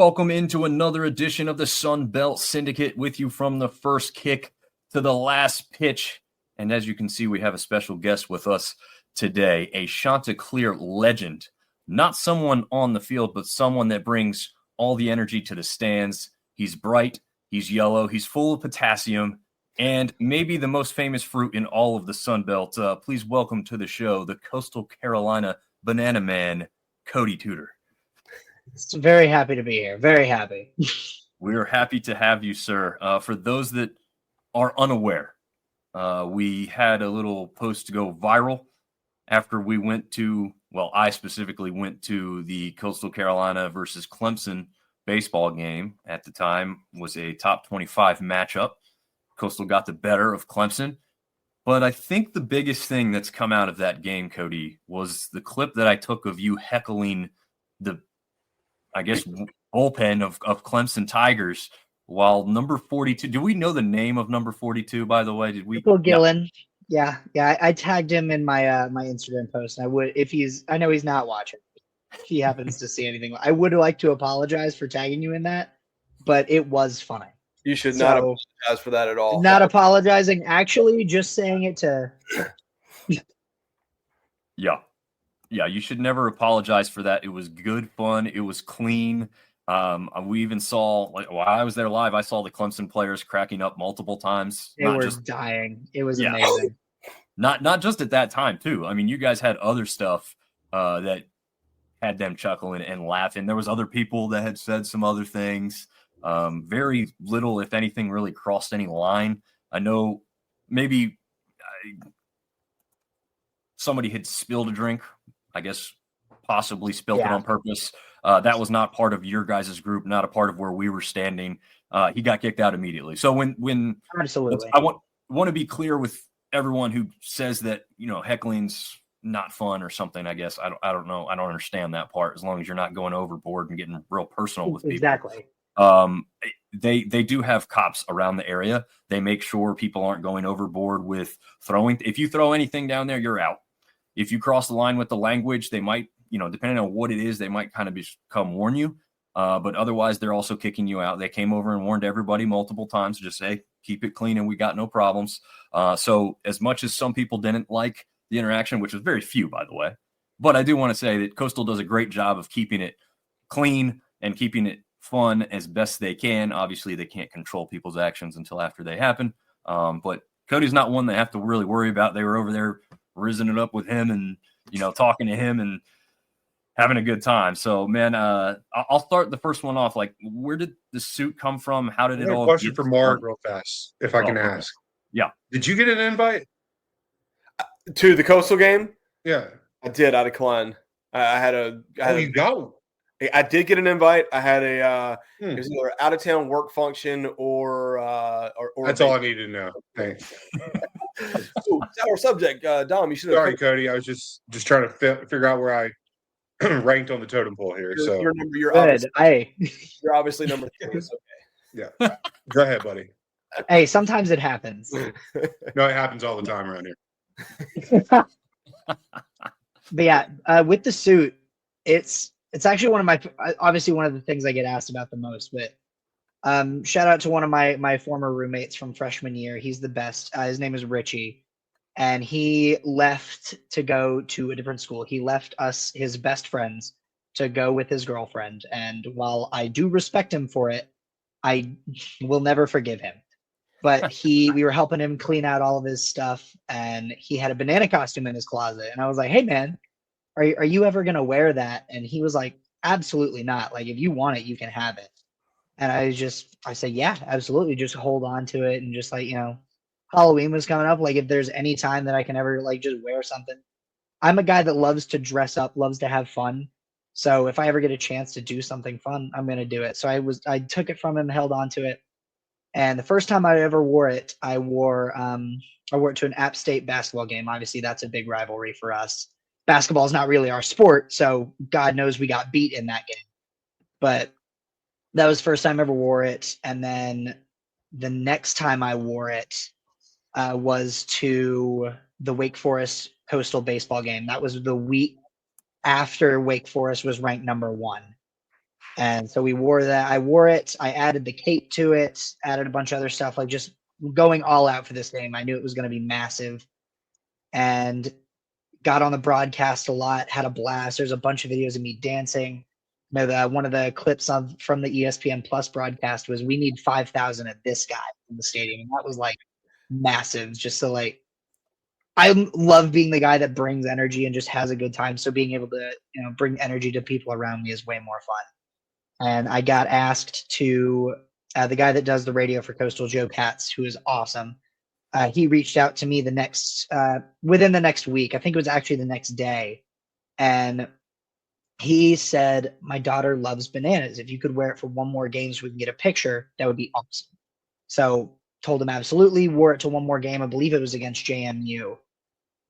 welcome into another edition of the Sunbelt Syndicate with you from the first kick to the last pitch. And as you can see, we have a special guest with us today, a Chanticleer legend. Not someone on the field, but someone that brings all the energy to the stands. He's bright, he's yellow, he's full of potassium, and maybe the most famous fruit in all of the Sunbelt. Please welcome to the show the Coastal Carolina Banana Man, Cody Tudor. Very happy to be here. Very happy. We're happy to have you, sir. For those that are unaware, we had a little post go viral after we went to, well, I specifically went to the Coastal Carolina versus Clemson baseball game. At the time, was a top 25 matchup. Coastal got the better of Clemson. But I think the biggest thing that's come out of that game, Cody, was the clip that I took of you heckling the, I guess, bullpen of Clemson Tigers while number 42. Do we know the name of number 42, by the way? Did we? Michael Gillen. Yeah. I tagged him in my my Instagram post. I would, if I know he's not watching. If he happens to see anything, I would like to apologize for tagging you in that, but it was funny. You should not apologize for that at all. Not apologizing, actually, just saying it to. Yeah, you should never apologize for that. It was good fun. It was clean. We even saw, while I was there live, I saw the Clemson players cracking up multiple times. They were dying. It was amazing. Not just at that time, too. I mean, you guys had other stuff that had them chuckling and laughing. There was other people that had said some other things. Very little, if anything, really crossed any line. I know maybe somebody had spilled a drink, I guess possibly spilled it on purpose. That was not part of your guys' group, not a part of where we were standing. He got kicked out immediately. So when absolutely, I want to be clear with everyone who says that, heckling's not fun or something. I guess I don't know. I don't understand that part. As long as you're not going overboard and getting real personal with people. Exactly. They do have cops around the area. They make sure people aren't going overboard with throwing. If you throw anything down there, you're out. If you cross the line with the language, they might, depending on what it is, they might kind of come warn you. But otherwise, they're also kicking you out. They came over and warned everybody multiple times. Just say, keep it clean and we got no problems. So as much as some people didn't like the interaction, which was very few, by the way, but I do want to say that Coastal does a great job of keeping it clean and keeping it fun as best they can. Obviously, they can't control people's actions until after they happen. But Cody's not one they have to really worry about. They were over there rizzing it up with him and, talking to him and having a good time. So, man, I'll start the first one off. Like, where did the suit come from? How did it all get question for Marv real fast, if I can ask. Yeah. Did you get an invite? To the Coastal game? Yeah. I did. I declined. You got I did get an invite. I had it was either out of town work function or that's all I needed to know. Thanks. So, our subject, Dom. You should. Sorry, Cody. I was just trying to figure out where I ranked on the totem pole here. You're obviously number 3. So okay. Yeah. Go ahead, buddy. Hey, sometimes it happens. No, it happens all the time around here. But yeah, with the suit, it's actually one of the things I get asked about the most. But shout out to one of my former roommates from freshman year. He's the best. His name is Richie, and he left to go to a different school. He left us, his best friends, to go with his girlfriend. And while I do respect him for it, I will never forgive him. But we were helping him clean out all of his stuff, and he had a banana costume in his closet. And I was like, "Hey, man, are you ever gonna wear that?" And he was like, "Absolutely not. Like, if you want it, you can have it." And I said, "Yeah, absolutely. Just hold on to it." And just like, Halloween was coming up. Like, if there's any time that I can ever like just wear something, I'm a guy that loves to dress up, loves to have fun. So if I ever get a chance to do something fun, I'm gonna do it. So I took it from him, held on to it. And the first time I ever wore it, I wore it to an App State basketball game. Obviously, that's a big rivalry for us. Basketball is not really our sport, so God knows we got beat in that game. But that was the first time I ever wore it. And then the next time I wore it was to the Wake Forest Coastal baseball game. That was the week after Wake Forest was ranked number 1. And so we wore that. I wore it. I added the cape to it, added a bunch of other stuff, like just going all out for this game. I knew it was going to be massive and got on the broadcast a lot, had a blast. There's a bunch of videos of me dancing. One of the clips from the ESPN Plus broadcast was we need 5,000 at this guy in the stadium. And that was like massive. Just so like, I love being the guy that brings energy and just has a good time. So being able to, bring energy to people around me is way more fun. And I got asked to the guy that does the radio for Coastal, Joe Katz, who is awesome. He reached out to me within the next week. I think it was actually the next day. And he said, my daughter loves bananas. If you could wear it for one more game so we can get a picture, that would be awesome. So told him absolutely, wore it to one more game. I believe it was against JMU.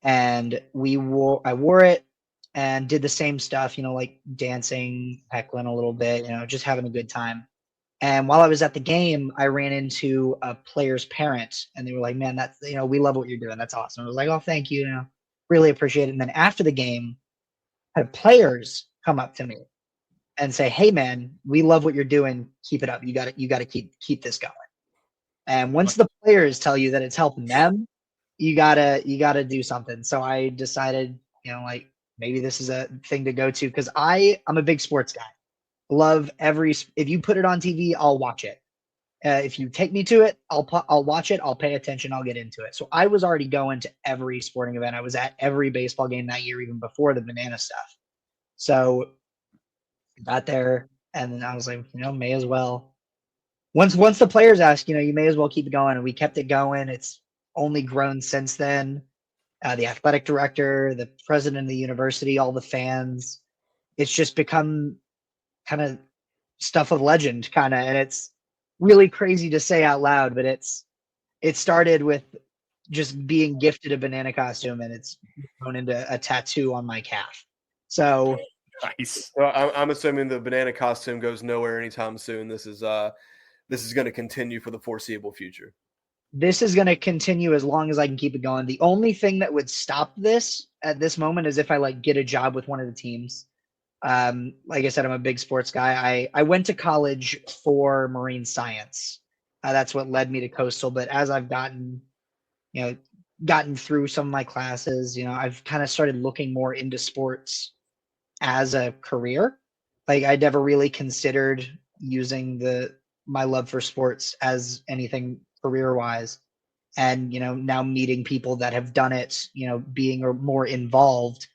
And I wore it and did the same stuff, like dancing, heckling a little bit, just having a good time. And while I was at the game, I ran into a player's parent and they were like, man, that's, we love what you're doing. That's awesome. I was like, oh, thank you. Really appreciate it. And then after the game, I had players come up to me and say, hey man, we love what you're doing. Keep it up. You got to keep this going. And once the players tell you that it's helping them, you gotta do something. So I decided, maybe this is a thing to go to because I'm a big sports guy. Love if you put it on TV, I'll watch it. If you take me to it, I'll watch it. I'll pay attention. I'll get into it. So I was already going to every sporting event. I was at every baseball game that year, even before the banana stuff. So got there and then I was like, may as well. Once the players asked, you may as well keep it going. And we kept it going. It's only grown since then. The athletic director, the president of the university, all the fans. It's just become kind of stuff of legend, and it's really crazy to say out loud, but it started with just being gifted a banana costume and it's grown into a tattoo on my calf. So nice. So I'm assuming the banana costume goes nowhere anytime soon. This is going to continue for the foreseeable future. This is going to continue as long as I can keep it going. The only thing that would stop this at this moment is if I get a job with one of the teams. Like I said, I'm a big sports guy. I went to college for marine science. That's what led me to Coastal. But as I've gotten through some of my classes, I've kind of started looking more into sports as a career. Like I never really considered using my love for sports as anything career-wise. And, now meeting people that have done it, being more involved,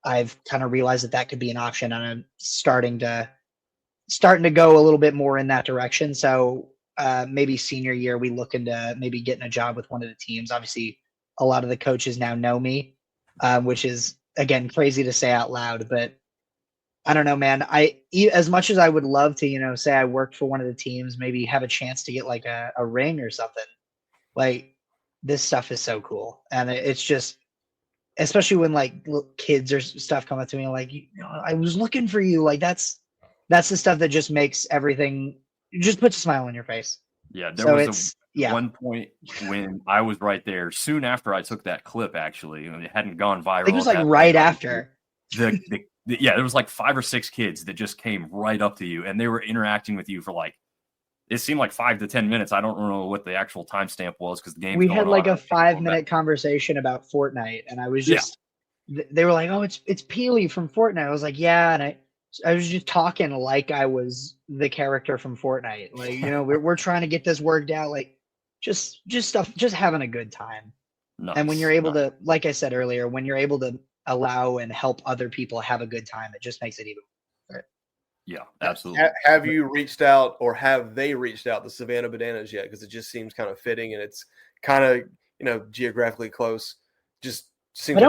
I've kind of realized that could be an option, and I'm starting to go a little bit more in that direction. So maybe senior year, we look into maybe getting a job with one of the teams. Obviously, a lot of the coaches now know me, which is, again, crazy to say out loud, but I don't know, man. As much as I would love to, say I worked for one of the teams, maybe have a chance to get like a ring or something. Like this stuff is so cool. And it's just, especially when like kids or stuff come up to me like, I was looking for you. Like that's the stuff that just makes everything, just puts a smile on your face. Yeah. There was one point when I was right there soon after I took that clip, actually, it hadn't gone viral. It was like right after. There was like 5 or 6 kids that just came right up to you and they were interacting with you for like, it seemed like 5 to 10 minutes. I don't know what the actual timestamp was because the game. We had like a 5-minute conversation about Fortnite, and I was just, they were like, "Oh, it's Peely from Fortnite." I was like, "Yeah," and I was just talking like I was the character from Fortnite. Like, we're trying to get this worked out. Like, just stuff, just having a good time. Nice. And when you're able to, like I said earlier, when you're able to allow and help other people have a good time, it just makes it even better. Yeah, absolutely. Have you reached out, or have they reached out to Savannah Bananas yet? Because it just seems kind of fitting, and it's kind of geographically close. Just seems.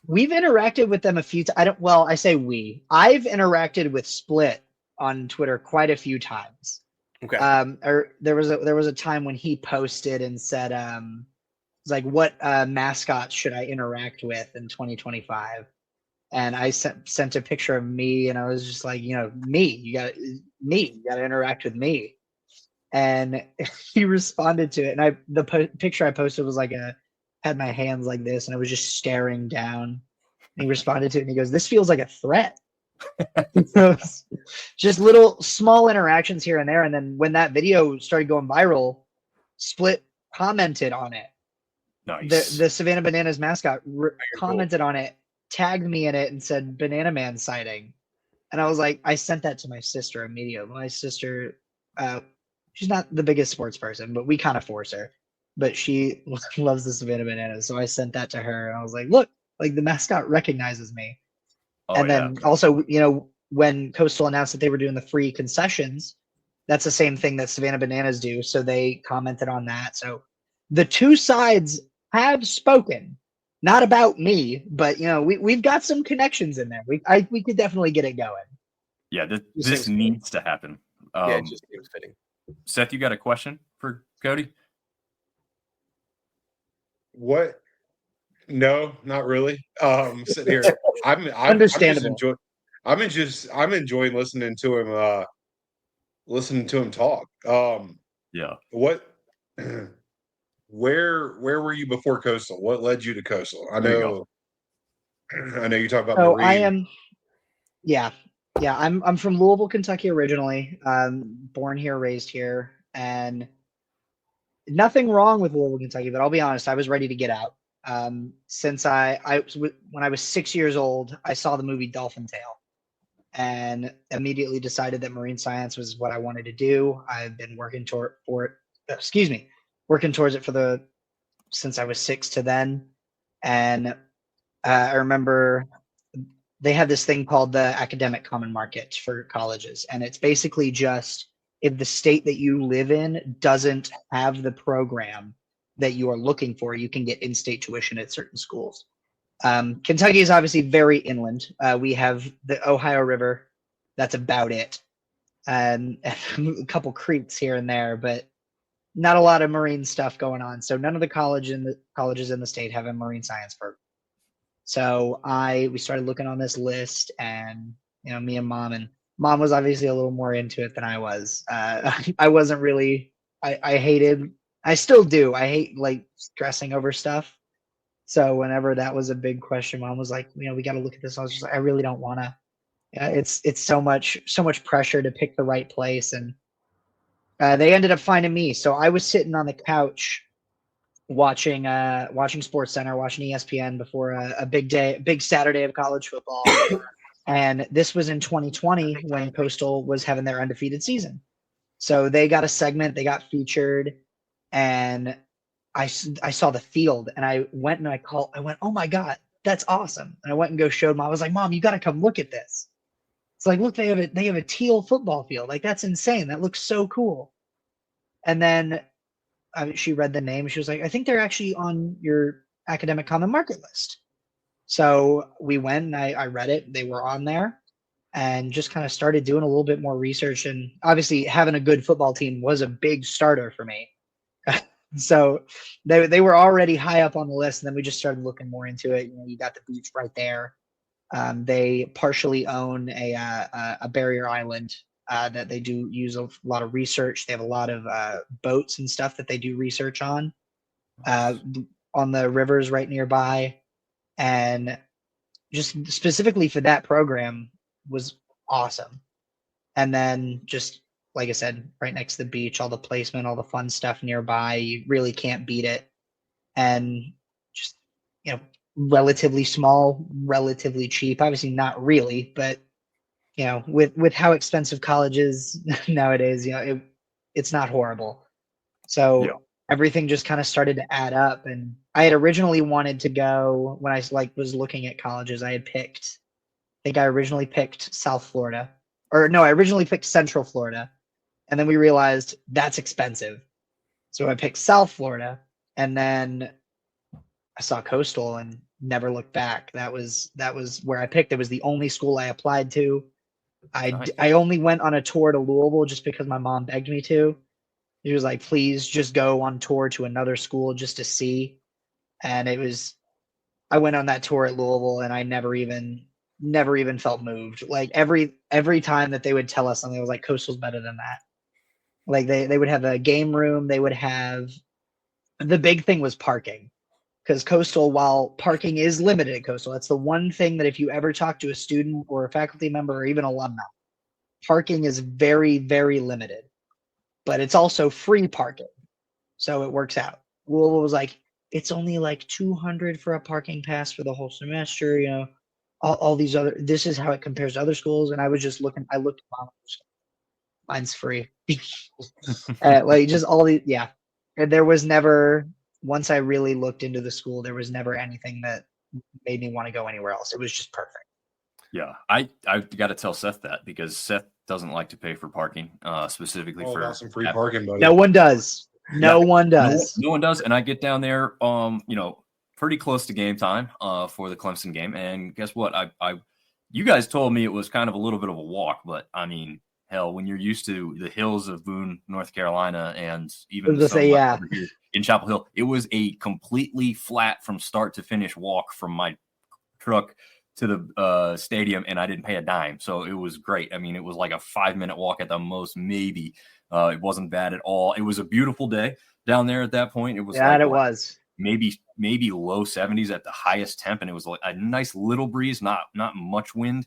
We've interacted with them a few times. I say we. I've interacted with Split on Twitter quite a few times. Okay. Or there was a time when he posted and said, it's like, what mascots should I interact with in 2025? And I sent a picture of me, and I was just like, me, you got to interact with me. And he responded to it. And the picture I posted was like had my hands like this, and I was just staring down. And he responded to it, and he goes, "This feels like a threat." Just little small interactions here and there. And then when that video started going viral, Split commented on it. Nice. The Savannah Bananas mascot Cool. commented on it, tagged me in it, and said "Banana Man sighting." And I was like, I sent that to my sister immediately. My sister, she's not the biggest sports person, but we kind of force her. But she loves the Savannah Bananas, so I sent that to her, and I was like, look, like the mascot recognizes me. Oh, And yeah. then also, when Coastal announced that they were doing the free concessions, that's the same thing that Savannah Bananas do. So they commented on that. So the two sides have spoken, not about me, but we've got some connections in there. We could definitely get it going. Yeah, this seems needs to happen. Yeah, it just seems fitting. Seth, you got a question for Cody? What? No, not really. Sitting here, Understandable. I'm enjoying listening to him talk. Yeah. What? Where were you before Coastal? What led you to Coastal? I There you know you talk about Oh, Marine. I am. Yeah. I'm from Louisville, Kentucky originally. Born here, raised here, and nothing wrong with Louisville, Kentucky. But I'll be honest, I was ready to get out. Since when I was 6 years old, I saw the movie Dolphin Tale, and immediately decided that marine science was what I wanted to do. I've been working towards it since I was 6 to then, and I remember they have this thing called the academic common market for colleges, and it's basically just if the state that you live in doesn't have the program that you are looking for, you can get in-state tuition at certain schools. Kentucky is obviously very inland. We have the Ohio River. That's about it. And a couple creeks here and there, but not a lot of marine stuff going on. So none of the colleges in the state have a marine science program. So we started looking on this list, and me and mom was obviously a little more into it than I was. I wasn't really. I still do. I hate like stressing over stuff. So whenever that was a big question, mom was like, we got to look at this. I was just like, I really don't want to. It's so much pressure to pick the right place, and they ended up finding me. So I was sitting on the couch watching Sports Center, watching ESPN before a big Saturday of college football. And this was in 2020 when Coastal was having their undefeated season. So they got a segment, they got featured, and I saw the field, and I went and I went, oh my God, that's awesome. And I went and showed Mom. I was like, Mom, you got to come look at this. It's like, look, they have a teal football field. Like, that's insane. That looks so cool. And then she read the name. She was like, I think they're actually on your academic common market list. So we went and I read it. They were on there, and just kind of started doing a little bit more research. And obviously having a good football team was a big starter for me. So they were already high up on the list. And then we just started looking more into it. You got the beach right there. They partially own a barrier island that they do use a lot of research. They have a lot of boats and stuff that they do research on the rivers right nearby. And just specifically for that program was awesome. And then just, like I said, right next to the beach, all the placement, all the fun stuff nearby, you really can't beat it. And just, relatively small, relatively cheap, obviously not really, but with how expensive college is nowadays, it's not horrible. So everything just kind of started to add up. And I had originally wanted to go, when I was looking at colleges, I originally picked South Florida, or no, I originally picked Central Florida. And then we realized that's expensive. So I picked South Florida, and then I saw Coastal and never looked back. That was where I picked. It was the only school I applied to. I only went on a tour to Louisville just because my mom begged me to. She was like, please just go on tour to another school just to see. And I went on that tour at Louisville, and I never even felt moved. Like every time that they would tell us something, I was like, Coastal's better than that. Like they would have a game room. They would have, the big thing was parking. because Coastal, while parking is limited at Coastal, that's the one thing that if you ever talk to a student or a faculty member or even alumni, parking is very, very limited. But it's also free parking, so it works out. Louisville was like, it's only like $200 for a parking pass for the whole semester. You know, all these other. This is how it compares to other schools. And I was just looking. I looked at mine's free. Like just all the And there was never. Once I really looked into the school, there was never anything that made me want to go anywhere else. It was just perfect. Yeah, I got to tell Seth that because Seth doesn't like to pay for parking, specifically All for about some free parking, buddy. No one does. No one does. No one does. And I get down there, pretty close to game time, for the Clemson game. And guess what? You guys told me it was kind of a little bit of a walk, but I mean, hell, when you're used to the hills of Boone, North Carolina, and even in Chapel Hill, it was a completely flat from start to finish walk from my truck to the stadium, and I didn't pay a dime. So it was great. I mean, it was like a 5-minute walk at the most, maybe. It wasn't bad at all. It was a beautiful day down there at that point. It was was maybe low 70s at the highest temp, and it was like a nice little breeze, not much wind.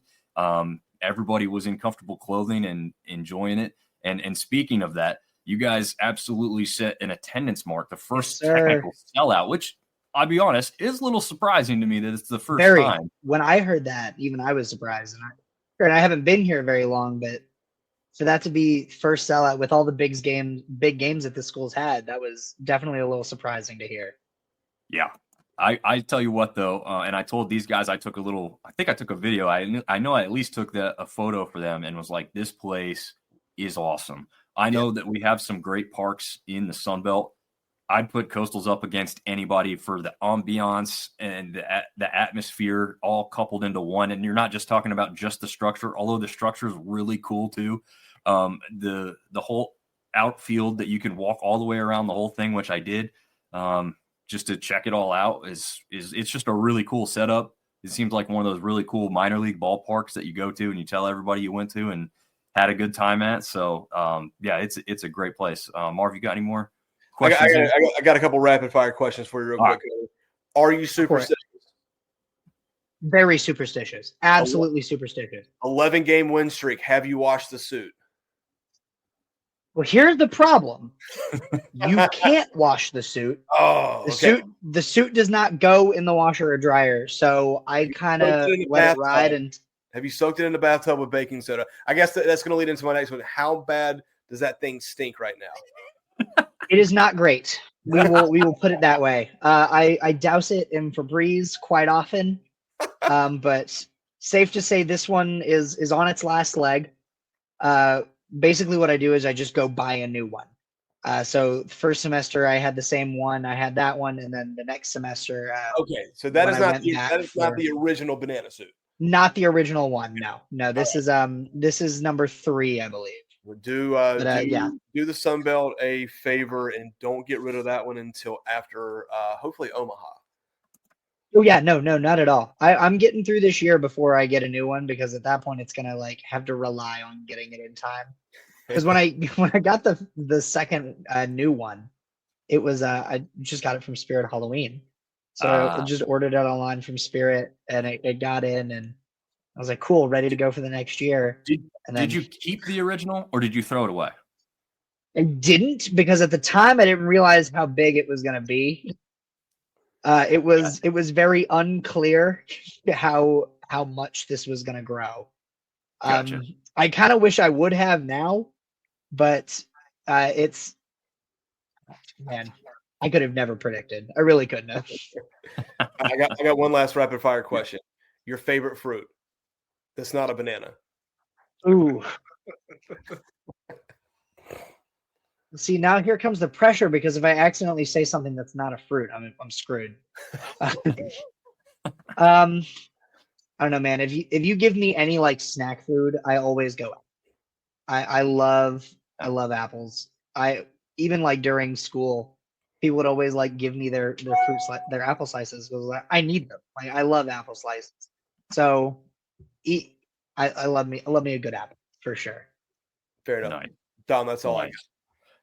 Everybody was in comfortable clothing and enjoying it. And speaking of that, you guys absolutely set an attendance mark, the first technical sellout, which I'll be honest, is a little surprising to me that it's the first time. When I heard that, even I was surprised. And I haven't been here very long, but for that to be first sellout with all the big games that the school's had, that was definitely a little surprising to hear. Yeah. I tell you what, though, and I told these guys I took a video. I know I at least took a photo for them and was like, this place is awesome. I know that we have some great parks in the sunbelt. I'd put Coastals up against anybody for the ambiance and the atmosphere all coupled into one. And you're not just talking about just the structure, although the structure is really cool too. The whole outfield that you can walk all the way around the whole thing, which I did, just to check it all out it's just a really cool setup. It seems like one of those really cool minor league ballparks that you go to and you tell everybody you went to and had a good time at. So it's a great place. Marv, you got any more questions? I got a couple rapid fire questions for you real quick. Are you superstitious? Very superstitious. Absolutely superstitious. 11-game win streak. Have you washed the suit? Well, here's the problem. You can't wash the suit. Oh, The suit does not go in the washer or dryer. So I kind of let it ride. And have you soaked it in the bathtub with baking soda? I guess that's going to lead into my next one. How bad does that thing stink right now? It is not great. We will put it that way. I douse it in Febreze quite often, but safe to say this one is on its last leg. Basically, what I do is I just go buy a new one. So first semester I had the same one. I had that one, and then the next semester. Okay, so that is not the original banana suit. Not the original one. No. This is number 3, I believe. Do the Sunbelt a favor and don't get rid of that one until after hopefully Omaha. Oh yeah, no, not at all. I'm getting through this year before I get a new one because at that point it's gonna have to rely on getting it in time. Because when I got the second new one, it was I just got it from Spirit Halloween, so I just ordered it online from Spirit and it got in and I was like, cool, ready to go for the next year. Did you keep the original or did you throw it away? I didn't because at the time I didn't realize how big it was going to be. It was very unclear how much this was going to grow. Gotcha. I kind of wish I would have now, but I could have never predicted. I really couldn't have. I got one last rapid fire question. Your favorite fruit? That's not a banana. Ooh. See, now here comes the pressure because if I accidentally say something that's not a fruit, I'm screwed. I don't know, man. If you give me any snack food, I always go. I love apples. I even during school, people would always give me their fruits, their apple slices because I need them. I love apple slices. So I love me a good apple for sure. Fair enough. Nice. Dom, that's all I got.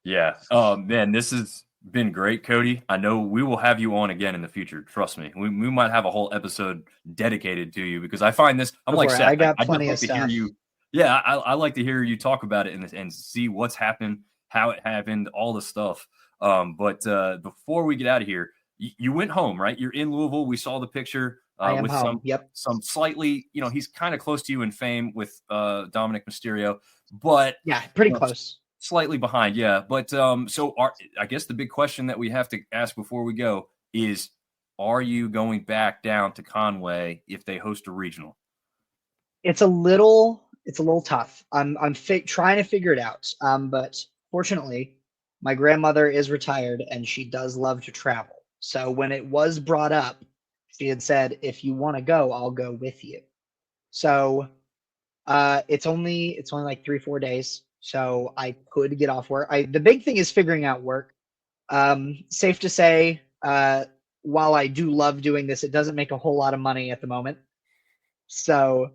Yeah. Oh man, this is Been great, Cody. I know we will have you on again in the future. Trust me. We might have a whole episode dedicated to you because I find this. I'm like Seth. I got I just plenty like of to hear stuff. you. Yeah, I like to hear you talk about it and see what's happened, how it happened, all the stuff. But before we get out of here, you went home, right? You're in Louisville. We saw the picture I am with home. Yep. some slightly, he's kind of close to you in fame with Dominic Mysterio, but Yeah, pretty close. Slightly behind, yeah. But I guess the big question that we have to ask before we go is, are you going back down to Conway if they host a regional? It's a little tough. I'm trying to figure it out. But fortunately, my grandmother is retired and she does love to travel. So when it was brought up, she had said, "If you want to go, I'll go with you." So it's only like 3-4 days. So I could get off work. The big thing is figuring out work. Safe to say, while I do love doing this, it doesn't make a whole lot of money at the moment. So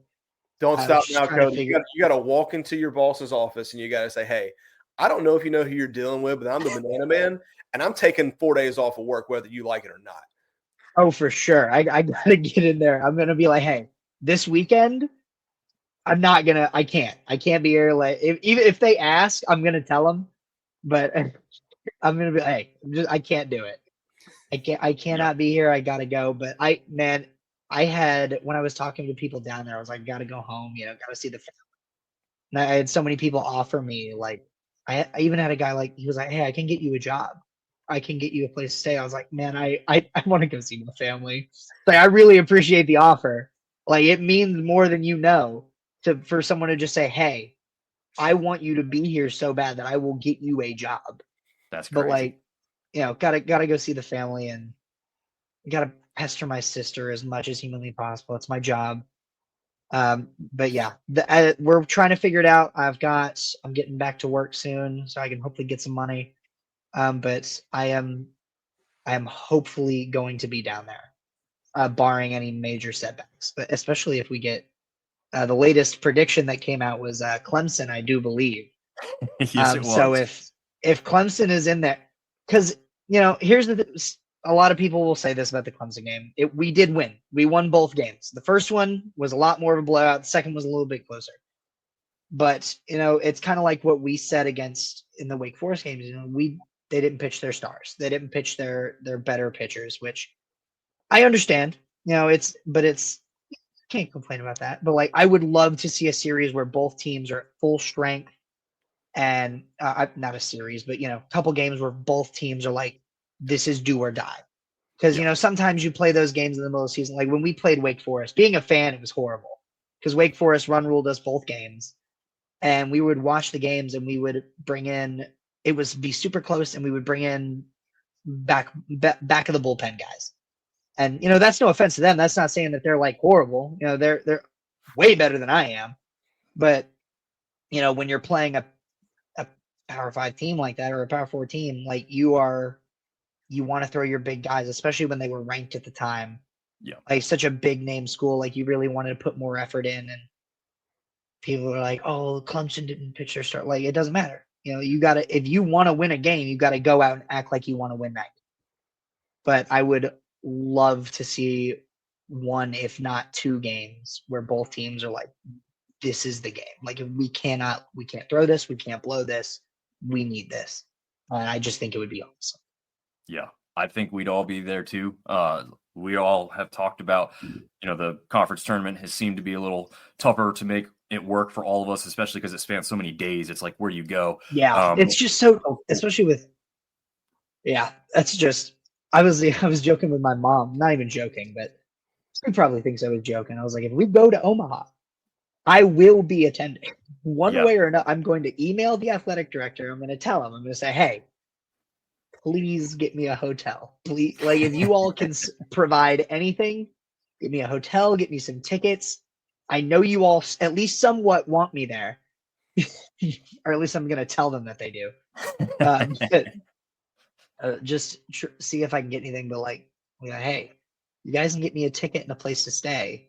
don't stop now, Cody. You got to walk into your boss's office and you got to say, "Hey, I don't know if you know who you're dealing with, but I'm the banana man, and I'm taking 4 days off of work, whether you like it or not." Oh, for sure. I got to get in there. I'm going to be like, "Hey, this weekend, I can't be here." Like, even if they ask, I'm going to tell them, but I'm going to be, "Hey, I can't do it. I cannot be here. I got to go." But when I was talking to people down there, I was like, "Got to go home, got to see the family." And I had so many people offer me, like, I even had a guy, like, he was like, "Hey, I can get you a job. I can get you a place to stay." I was like, "Man, I want to go see my family." Like, I really appreciate the offer. Like, it means more than for someone to just say, "Hey, I want you to be here so bad that I will get you a job." That's But crazy. like, gotta go see the family and gotta pester my sister as much as humanly possible. It's my job. But yeah, we're trying to figure it out. I'm getting back to work soon, so I can hopefully get some money. But I am hopefully going to be down there, barring any major setbacks. But especially if we get the latest prediction that came out was Clemson, I do believe. Yes, it was. So if Clemson is in there, because here's a lot of people will say this about the Clemson game. We did win. We won both games. The first one was a lot more of a blowout. The second was a little bit closer. But it's kind of like what we said in the Wake Forest games. They didn't pitch their stars. They didn't pitch their better pitchers, which I understand. Can't complain about that. But like, I would love to see a series where both teams are at full strength, and not a series, but a couple games where both teams are like, this is do or die. Because sometimes you play those games in the middle of the season. Like when we played Wake Forest, being a fan, it was horrible because Wake Forest run ruled us both games, and we would watch the games and we would bring in. It would be super close, and we would bring in back of the bullpen guys. And that's no offense to them. That's not saying that they're like horrible. They're way better than I am. But when you're playing a Power 5 team like that, or a Power 4 team, like you want to throw your big guys, especially when they were ranked at the time. Yeah. Like such a big name school, like you really wanted to put more effort in, and people are like, "Oh, Clemson didn't pitch their start." Like, it doesn't matter. You got to, if you want to win a game, you got to go out and act like you want to win that game. But I would love to see one, if not two games where both teams are like, this is the game. Like, if we can't throw this, we can't blow this. We need this. I just think it would be awesome. Yeah, I think we'd all be there too. We all have talked about, the conference tournament has seemed to be a little tougher to make it work for all of us, especially because it spans so many days. It's like, where do you go? Yeah, it's just so, especially with, that's just, I was joking with my mom, not even joking, but she probably thinks I was joking. I was like, if we go to Omaha, I will be attending one way or another. I'm going to email the athletic director. I'm going to tell him, I'm going to say, "Hey, please get me a hotel. Please, like, if you all can provide anything, get me a hotel, get me some tickets. I know you all at least somewhat want me there." Or at least I'm going to tell them that they do. Just see if I can get anything. But like, hey, you guys can get me a ticket and a place to stay.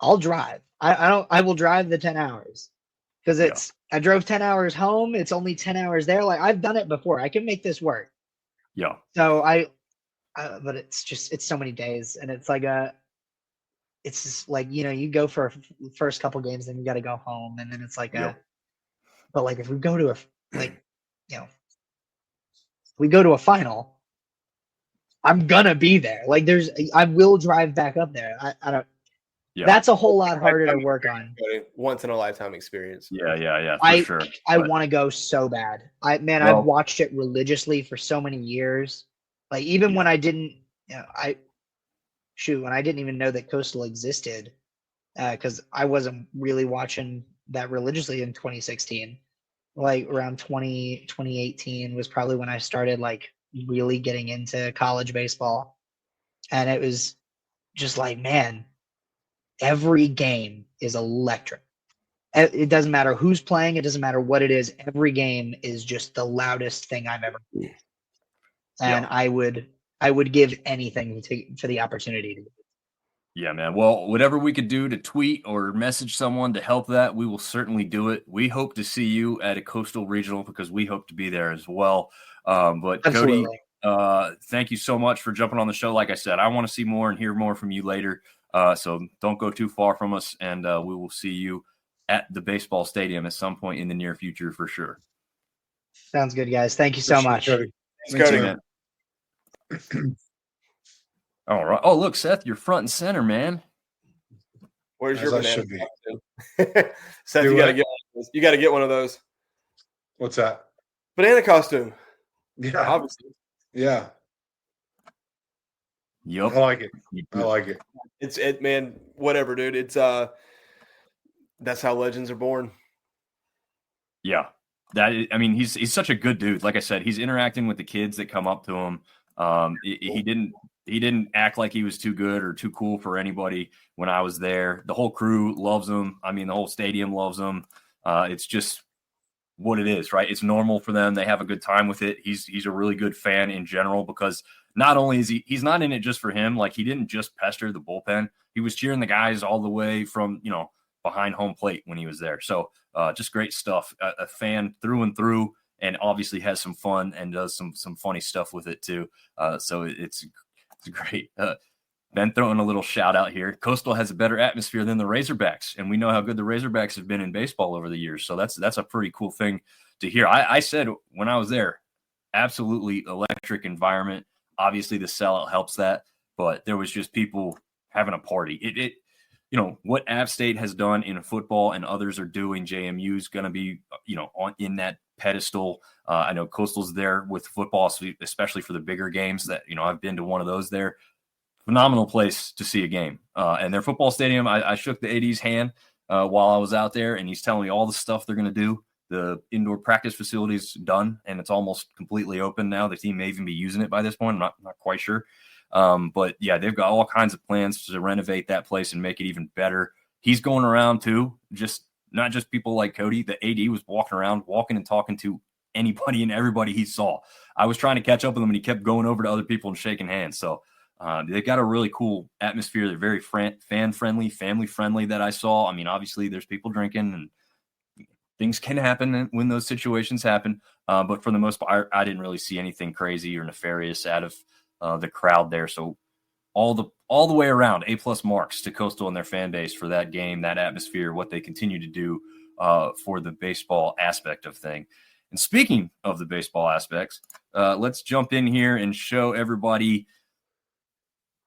I'll drive. I will drive the 10 hours because I drove 10 hours home. It's only 10 hours there. Like, I've done it before. I can make this work. Yeah. So but it's so many days, and it's like it's just like, you go for first couple games, then you got to go home, and then it's like but like if we go to we go to a final, I'm gonna be there. Like I will drive back up there. I don't. Yeah. That's a whole lot harder to work on. Once in a lifetime experience. Yeah, for sure. I want to go so bad. I've watched it religiously for so many years. Like even when I didn't, when I didn't even know that Coastal existed, because I wasn't really watching that religiously in 2016. Like around 2018 was probably when I started like really getting into college baseball. And it was just like, man, every game is electric. It doesn't matter who's playing. It doesn't matter what it is. Every game is just the loudest thing I've ever seen. And I would give anything for the opportunity to. Yeah, man. Well, whatever we could do to tweet or message someone to help that, we will certainly do it. We hope to see you at a Coastal Regional because we hope to be there as well. But Absolutely. Cody, thank you so much for jumping on the show. Like I said, I want to see more and hear more from you later. So don't go too far from us, and we will see you at the baseball stadium at some point in the near future for sure. Sounds good, guys. Thank you so much. Cody. Thanks, Cody. Man. All right. Oh, look, Seth, you're front and center, man. Where's your As I banana should costume? Seth, you got to get one of those. What's that? Banana costume. Yeah. Obviously. Yeah. Yep. I like it. It's man, whatever, dude. It's that's how legends are born. Yeah. He's such a good dude. Like I said, he's interacting with the kids that come up to him. He didn't act like he was too good or too cool for anybody when I was there. The whole crew loves him. I mean, the whole stadium loves him. It's just what it is, right? It's normal for them. They have a good time with it. He's a really good fan in general because not only is he's not in it just for him. Like he didn't just pester the bullpen. He was cheering the guys all the way from, behind home plate when he was there. So just great stuff. A fan through and through, and obviously has some fun and does some funny stuff with it too. So it's great. Ben throwing a little shout out here. Coastal has a better atmosphere than the Razorbacks, and we know how good the Razorbacks have been in baseball over the years. So that's a pretty cool thing to hear. I said when I was there, absolutely electric environment. Obviously the sellout helps that, but there was just people having a party. What App State has done in football and others are doing, JMU is going to be, in that pedestal. I know Coastal's there with football, especially for the bigger games that, I've been to one of those there. Phenomenal place to see a game. And their football stadium, I shook the AD's hand while I was out there, and he's telling me all the stuff they're going to do. The indoor practice facility is done, and it's almost completely open now. The team may even be using it by this point. I'm not quite sure. But yeah, they've got all kinds of plans to renovate that place and make it even better. He's going around too, not just people like Cody. The AD was walking and talking to anybody and everybody he saw. I was trying to catch up with him, and he kept going over to other people and shaking hands. So they've got a really cool atmosphere. They're very fan-friendly, family-friendly that I saw. I mean, obviously there's people drinking and things can happen when those situations happen. But for the most part, I didn't really see anything crazy or nefarious out of the crowd there. So all the way around, A+ marks to Coastal and their fan base for that game, that atmosphere, what they continue to do for the baseball aspect of thing. And speaking of the baseball aspects, let's jump in here and show everybody.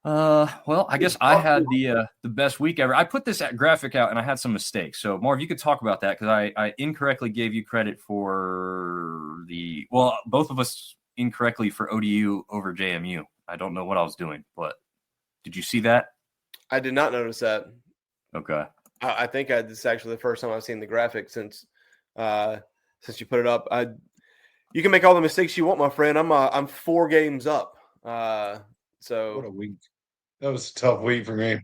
I guess I had the best week ever. I put this graphic out and I had some mistakes. So Marv, you could talk about that because I incorrectly gave you credit for both of us incorrectly for ODU over JMU. I don't know what I was doing, but did you see that? I did not notice that. Okay. I think this is actually the first time I've seen the graphic since you put it up. You can make all the mistakes you want, my friend. I'm 4 games up. So what a week. That was a tough week for me.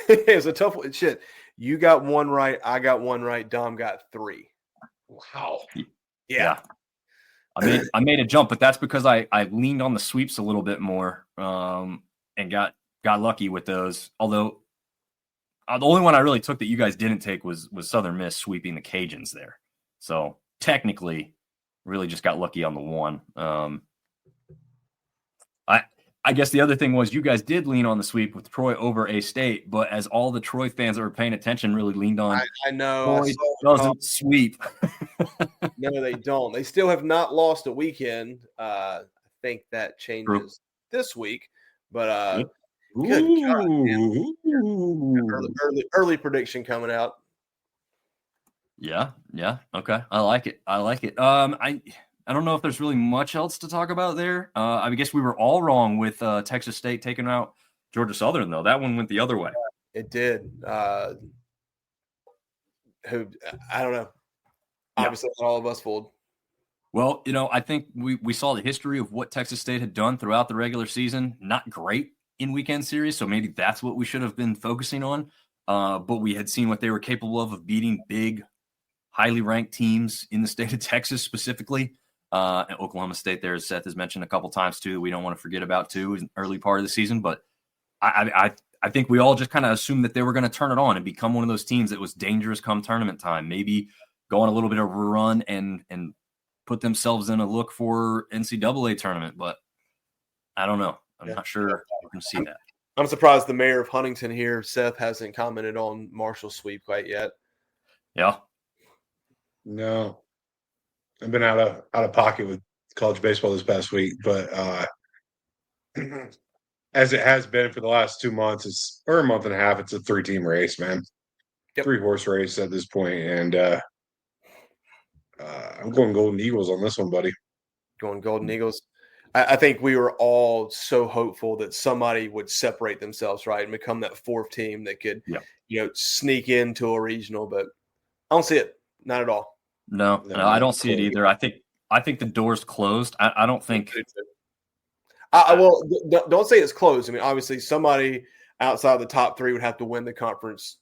It was a tough one. Shit. You got 1 right. I got 1 right. Dom got 3. Wow. Yeah. I made a jump, but that's because I leaned on the sweeps a little bit more and got lucky with those. Although the only one I really took that you guys didn't take was Southern Miss sweeping the Cajuns there. So technically, really just got lucky on the one. I guess the other thing was you guys did lean on the sweep with Troy over A-State, but as all the Troy fans that were paying attention really leaned on, I know. Troy doesn't sweep. No, they don't. They still have not lost a weekend. I think that changes this week, but good God, man. Early prediction coming out. Yeah. Okay. I like it. I don't know if there's really much else to talk about there. I guess we were all wrong with Texas State taking out Georgia Southern, though. That one went the other way. It did. Who I don't know. Obviously, not all of us fooled. Well, I think we saw the history of what Texas State had done throughout the regular season. Not great in weekend series, so maybe that's what we should have been focusing on. But we had seen what they were capable of beating big, highly ranked teams in the state of Texas specifically. And Oklahoma State there, as Seth has mentioned a couple times too, that we don't want to forget about too in the early part of the season. But I think we all just kind of assumed that they were going to turn it on and become one of those teams that was dangerous come tournament time, maybe go on a little bit of a run and put themselves in a look for NCAA tournament. But I don't know. I'm not sure you can see that. I'm surprised the mayor of Huntington here, Seth, hasn't commented on Marshall's sweep quite yet. Yeah. No. I've been out of pocket with college baseball this past week, but as it has been for the last 2 months, or a month and a half, it's a 3-team race, man. Yep. 3-horse race at this point, and I'm going Golden Eagles on this one, buddy. Going Golden Eagles. I think we were all so hopeful that somebody would separate themselves, right, and become that fourth team that could, sneak into a regional. But I don't see it, not at all. No, I don't see it either. I think the door's closed. I don't think. Well, don't say it's closed. I mean, obviously, somebody outside the top three would have to win the conference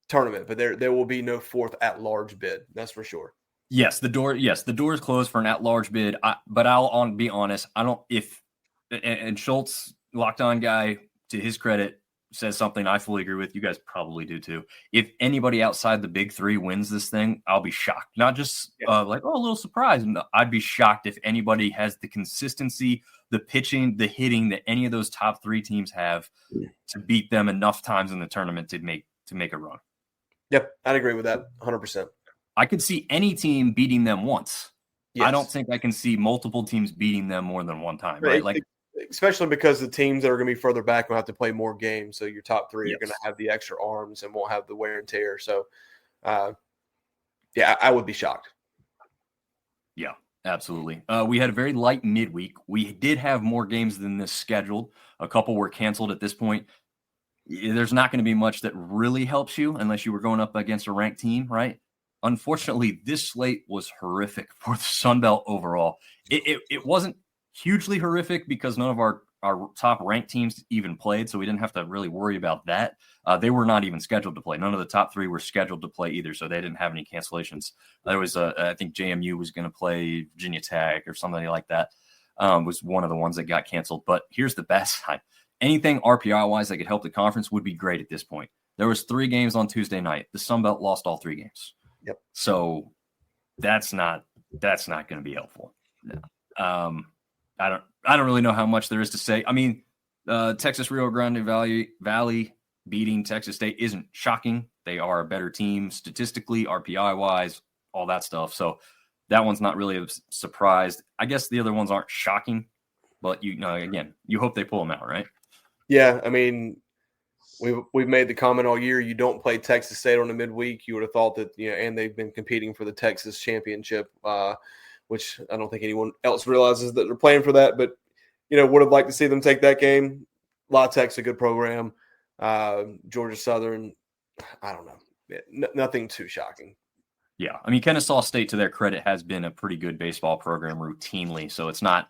tournament, but there will be no fourth at-large bid. That's for sure. Yes, the door is closed for an at-large bid. But I'll be honest. I don't. And Schultz, locked on guy, to his credit, says something I fully agree with. You guys probably do too. If anybody outside the big three wins this thing, I'll be shocked. Not just a little surprise. No, I'd be shocked if anybody has the consistency, the pitching, the hitting that any of those top three teams have to beat them enough times in the tournament to make a run. Yep, I'd agree with that 100%. I could see any team beating them once. Yes. I don't think I can see multiple teams beating them more than one time, right? Like, especially because the teams that are going to be further back will have to play more games. So your top three are going to have the extra arms and won't have the wear and tear. So, I would be shocked. Yeah, absolutely. We had a very light midweek. We did have more games than this scheduled. A couple were canceled at this point. There's not going to be much that really helps you unless you were going up against a ranked team, right? Unfortunately, this slate was horrific for the Sunbelt overall. It wasn't hugely horrific because none of our top ranked teams even played, so we didn't have to really worry about that. They were not even scheduled to play. None of the top three were scheduled to play either, so they didn't have any cancellations. There was, I think JMU was going to play Virginia Tech or somebody like that, was one of the ones that got canceled. But here's the best side. Anything RPI-wise that could help the conference would be great at this point. There was 3 games on Tuesday night. The Sunbelt lost all 3 games. Yep. So that's not going to be helpful. I don't really know how much there is to say. I mean, Texas Rio Grande Valley beating Texas State isn't shocking. They are a better team statistically, RPI wise, all that stuff. So that one's not really a surprise. I guess the other ones aren't shocking, but again, you hope they pull them out, right? Yeah, I mean, we've made the comment all year. You don't play Texas State on the midweek. You would have thought that, and they've been competing for the Texas championship, which I don't think anyone else realizes that they're playing for that. But would have liked to see them take that game. La Tech's a good program. Georgia Southern, I don't know, nothing too shocking. Yeah, I mean, Kennesaw State, to their credit, has been a pretty good baseball program routinely. So it's not.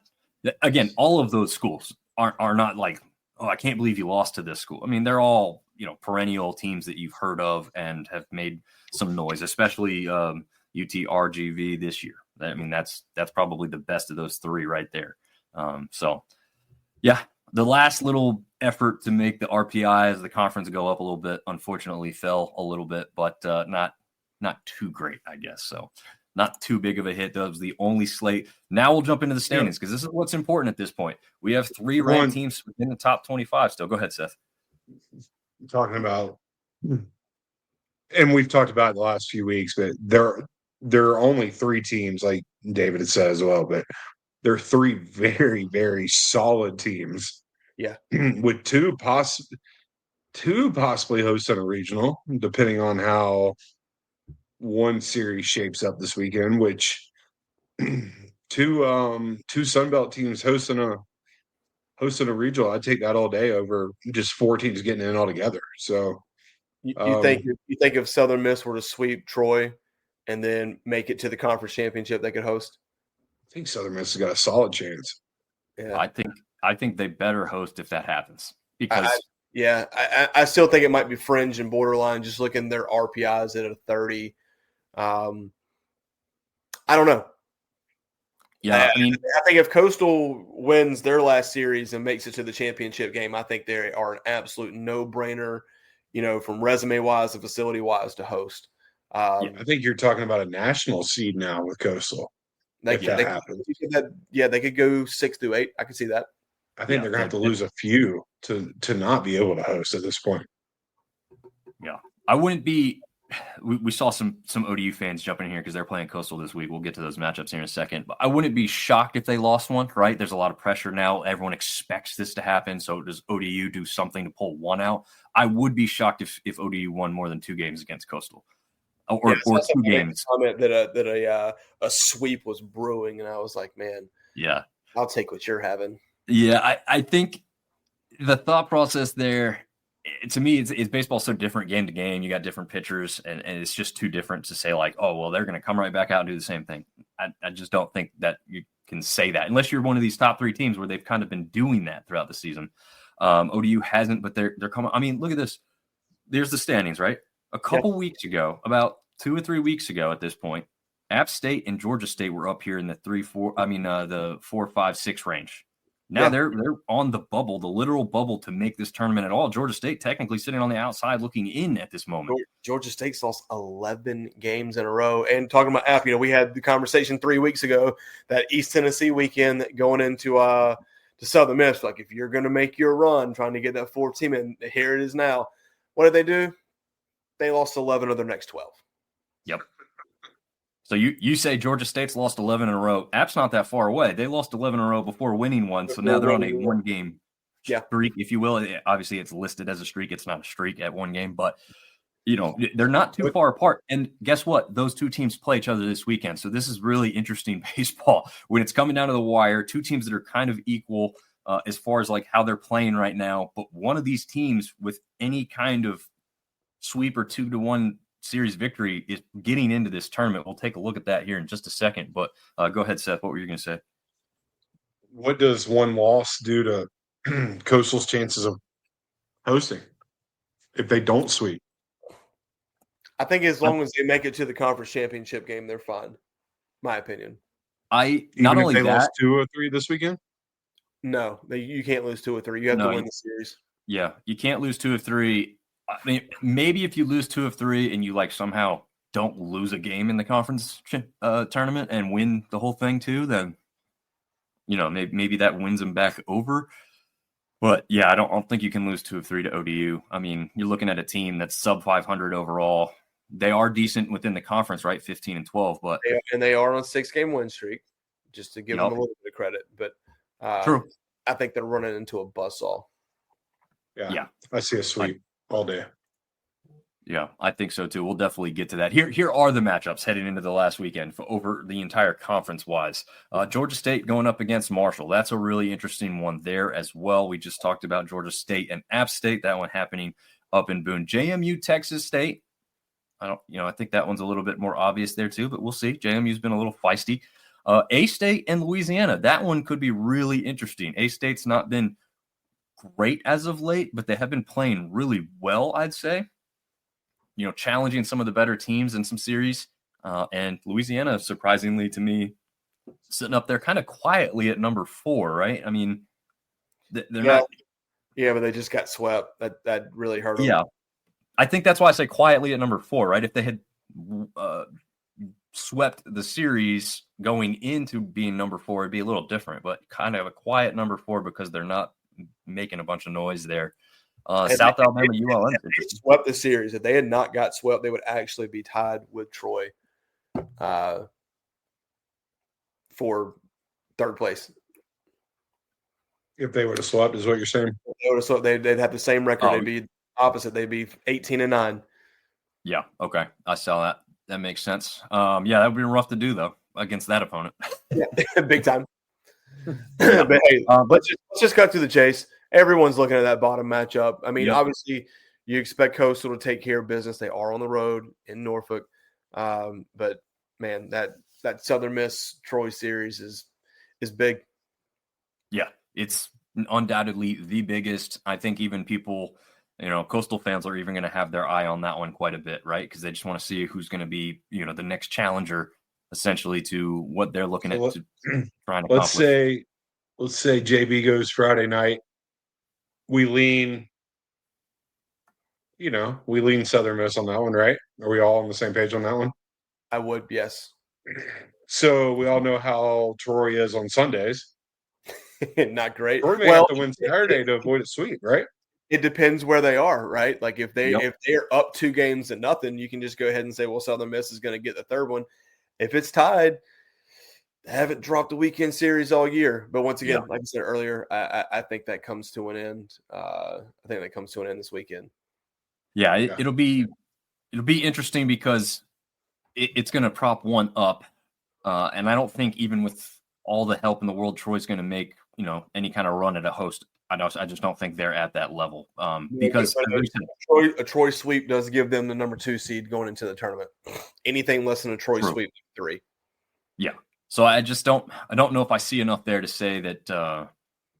Again, all of those schools are not like, oh, I can't believe you lost to this school. I mean, they're all, perennial teams that you've heard of and have made some noise, especially UT RGV this year. I mean, that's probably the best of those 3 right there. So, yeah, the last little effort to make the RPI as the conference go up a little bit, unfortunately, fell a little bit, but not too great, I guess. So not too big of a hit. That was the only slate. Now we'll jump into the standings because this is what's important at this point. We have 3 ranked teams within the top 25 still. Go ahead, Seth. Talking about, and we've talked about it the last few weeks, but there are only 3 teams, like David had said as well, but there are 3 very, very solid teams. Yeah. With two possibly hosting a regional, depending on how one series shapes up this weekend, which two sunbelt teams hosting a regional, I'd take that all day over just 4 teams getting in all together. So you think if Southern Miss were to sweep Troy and then make it to the conference championship, they could host? I think Southern Miss has got a solid chance. Yeah, I think they better host if that happens because I still think it might be fringe and borderline. Just looking at their RPIs at a 30. I don't know. Yeah, I think if Coastal wins their last series and makes it to the championship game, I think they are an absolute no-brainer, from resume-wise and facility-wise to host. I think you're talking about a national seed now with Coastal. They could go 6 through 8. I could see that. I think they're going to have to lose a few to not be able to host at this point. Yeah, I wouldn't be. We saw some ODU fans jumping in here because they're playing Coastal this week. We'll get to those matchups here in a second. But I wouldn't be shocked if they lost one, right? There's a lot of pressure now. Everyone expects this to happen. So does ODU do something to pull one out? I would be shocked if ODU won more than 2 games against Coastal. Or 2 games. Comment that a sweep was brewing, and I was like, man, yeah, I'll take what you're having. Yeah, I think the thought process there, to me, it's baseball so different game to game. You got different pitchers, and it's just too different to say like, oh, well, they're going to come right back out and do the same thing. I just don't think that you can say that unless you're one of these top 3 teams where they've kind of been doing that throughout the season. ODU hasn't, but they're coming. I mean, look at this. There's the standings, right? A couple weeks ago, about 2 or 3 weeks ago at this point, App State and Georgia State were up here in the 4, 5, 6 range. Now they're on the bubble, the literal bubble to make this tournament at all. Georgia State technically sitting on the outside looking in at this moment. Georgia State's lost 11 games in a row. And talking about App, we had the conversation 3 weeks ago that East Tennessee weekend going into to Southern Miss. Like, if you're going to make your run trying to get that 4th team in, here it is now. What did they do? They lost 11 of their next 12. Yep. So you say Georgia State's lost 11 in a row. App's not that far away. They lost 11 in a row before winning one. So now they're on a 1-game streak, if you will. Obviously, it's listed as a streak. It's not a streak at 1 game, but they're not too far apart. And guess what? Those 2 teams play each other this weekend. So this is really interesting baseball when it's coming down to the wire. 2 teams that are kind of equal as far as like how they're playing right now. But one of these teams with any kind of sweep or 2-1 series victory is getting into this tournament. We'll take a look at that here in just a second. But go ahead, Seth. What were you going to say? What does one loss do to Coastal's chances of hosting if they don't sweep? I think as long as they make it to the conference championship game, they're fine. My opinion. Even if they lost 2 or 3 this weekend? No, you can't lose 2 or 3. You have to win the series. Yeah, you can't lose 2 or 3. I mean, maybe if you lose 2 of 3 and you like somehow don't lose a game in the conference tournament and win the whole thing too, then maybe that wins them back over. But yeah, I don't think you can lose 2 of 3 to ODU. I mean, you're looking at a team that's sub 500 overall. They are decent within the conference, right? 15 and 12, but they are on a 6-game win streak. Just to give them a little bit of credit, but true. I think they're running into a buzzsaw. Yeah, I see a sweep all day. Yeah, I think so too. We'll definitely get to that. Here are the matchups heading into the last weekend for over the entire conference-wise. Georgia State going up against Marshall. That's a really interesting one there as well. We just talked about Georgia State and App State. That one happening up in Boone. JMU, Texas State. I think that one's a little bit more obvious there too, but we'll see. JMU's been a little feisty. A-State and Louisiana. That one could be really interesting. A-State's not been great as of late, but they have been playing really well, I'd say. Challenging some of the better teams in some series. And Louisiana, surprisingly to me, sitting up there kind of quietly at number 4, right? I mean, they're not. Yeah, but they just got swept. That really hurt them. Yeah. I think that's why I say quietly at number 4, right? If they had swept the series going into being number 4, it'd be a little different, but kind of a quiet number 4 because they're not making a bunch of noise there. South Alabama, ULM. They swept the series. If they had not got swept, they would actually be tied with Troy for third place. If they would have swept, is what you're saying? If they would have swept, they'd have the same record. They'd be opposite. They'd be 18-9. Yeah. Okay. I saw that. That makes sense. Yeah, that would be rough to do though against that opponent. Yeah, big time. But hey, let's just cut to the chase. Everyone's looking at that bottom matchup. I mean, obviously, you expect Coastal to take care of business. They are on the road in Norfolk, but man, that Southern Miss Troy series is big. Yeah, it's undoubtedly the biggest. I think even people, Coastal fans are even going to have their eye on that one quite a bit, right? Because they just want to see who's going to be, the next challenger, essentially, to what they're looking at trying to accomplish. Let's say JB goes Friday night. We lean Southern Miss on that one, right? Are we all on the same page on that one? I would, yes. So we all know how Troy is on Sundays. Not great. Troy may have to win Saturday to avoid a sweep, right? It depends where they are, right? Like if they're up 2 games to nothing, you can just go ahead and say, well, Southern Miss is going to get the third one. If it's tied, they haven't dropped a weekend series all year. But once again, like I said earlier, I think that comes to an end. I think that comes to an end this weekend. Yeah, it'll be interesting because it's going to prop one up, and I don't think even with all the help in the world, Troy's going to make any kind of run at a host. I just don't think they're at that level because a Troy sweep does give them the number 2 seed going into the tournament. Anything less than a Troy sweep, 3. Yeah. So I don't know if I see enough there to say that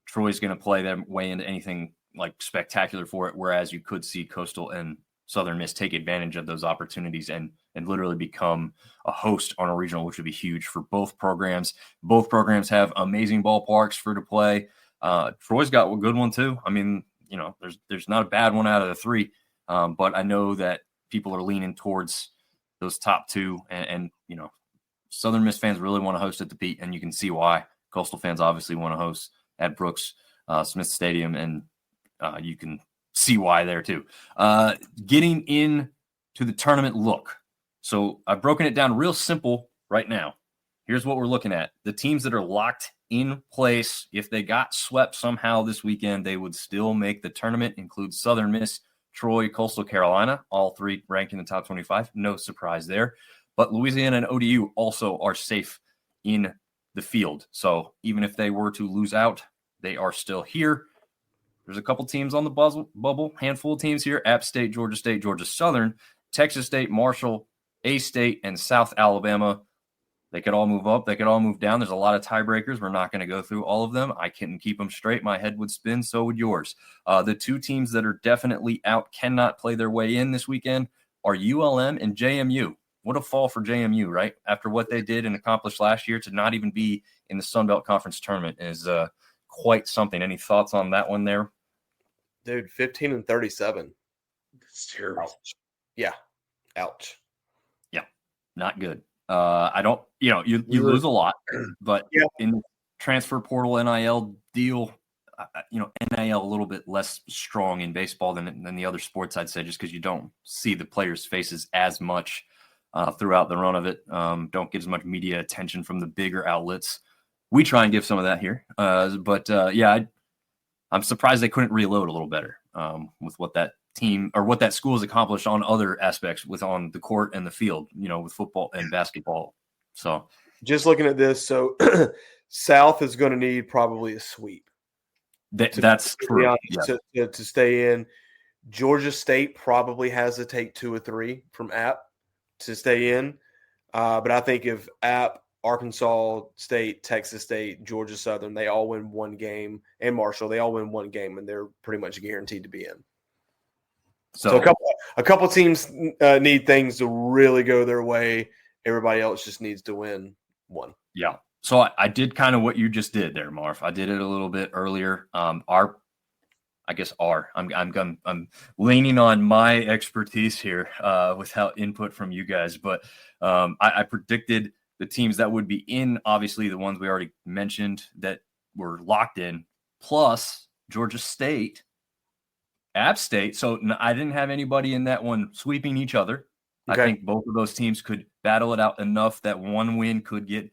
Troy's going to play their way into anything like spectacular for it. Whereas you could see Coastal and Southern Miss take advantage of those opportunities and literally become a host on a regional, which would be huge for both programs. Both programs have amazing ballparks for to play. Troy's got a good one too. I mean, there's not a bad one out of the 3, but I know that people are leaning towards those top 2 and Southern Miss fans really want to host at the Pete, and you can see why. Coastal fans obviously want to host at Brooks Smith Stadium, and you can see why there too. Getting into the tournament look. So I've broken it down real simple right now. Here's what we're looking at. The teams that are locked in place, if they got swept somehow this weekend, they would still make the tournament, include Southern Miss, Troy, Coastal Carolina, all 3 ranked in the top 25. No surprise there. But Louisiana and ODU also are safe in the field. So even if they were to lose out, they are still here. There's a couple teams on the bubble, handful of teams here: App State, Georgia Southern, Texas State, Marshall, A-State, and South Alabama. They could all move up. They could all move down. There's a lot of tiebreakers. We're not going to go through all of them. I couldn't keep them straight. My head would spin. So would yours. The 2 teams that are definitely out, cannot play their way in this weekend, are ULM and JMU. What a fall for JMU, right? After what they did and accomplished last year, to not even be in the Sunbelt Conference tournament is quite something. Any thoughts on that one there? Dude, 15-37. It's terrible. Ouch. Yeah. Ouch. Yeah. Not good. I don't, you lose a lot, but in the transfer portal NIL deal, NIL a little bit less strong in baseball than the other sports, I'd say, just because you don't see the players' faces as much throughout the run of it. Don't get as much media attention from the bigger outlets. We try and give some of that here. I'm surprised they couldn't reload a little better with what that team or what that school has accomplished on other aspects on the court and the field, with football and basketball. So just looking at this, so South is going to need probably a sweep. That's true. To stay in. Georgia State probably has to take 2 or 3 from App to stay in. But I think if App, Arkansas State, Texas State, Georgia Southern, they all win 1 game, and Marshall, they all win 1 game, and they're pretty much guaranteed to be in. So a couple teams need things to really go their way. Everybody else just needs to win 1. Yeah. So I did kind of what you just did there, Marv. I did it a little bit earlier. I I guess I'm leaning on my expertise here without input from you guys, but I predicted the teams that would be in, obviously the ones we already mentioned that were locked in, plus Georgia State, App State. So I didn't have anybody in that one sweeping each other. Okay. I think both of those teams could battle it out enough that one win could get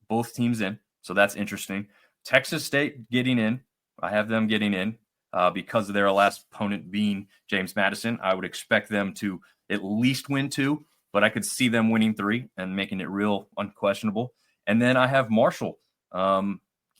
both teams in. So that's interesting. Texas State getting in. I have them getting in. Because of their last opponent being James Madison, I would expect them to at least win 2, but I could see them winning 3 and making it real unquestionable. And then I have Marshall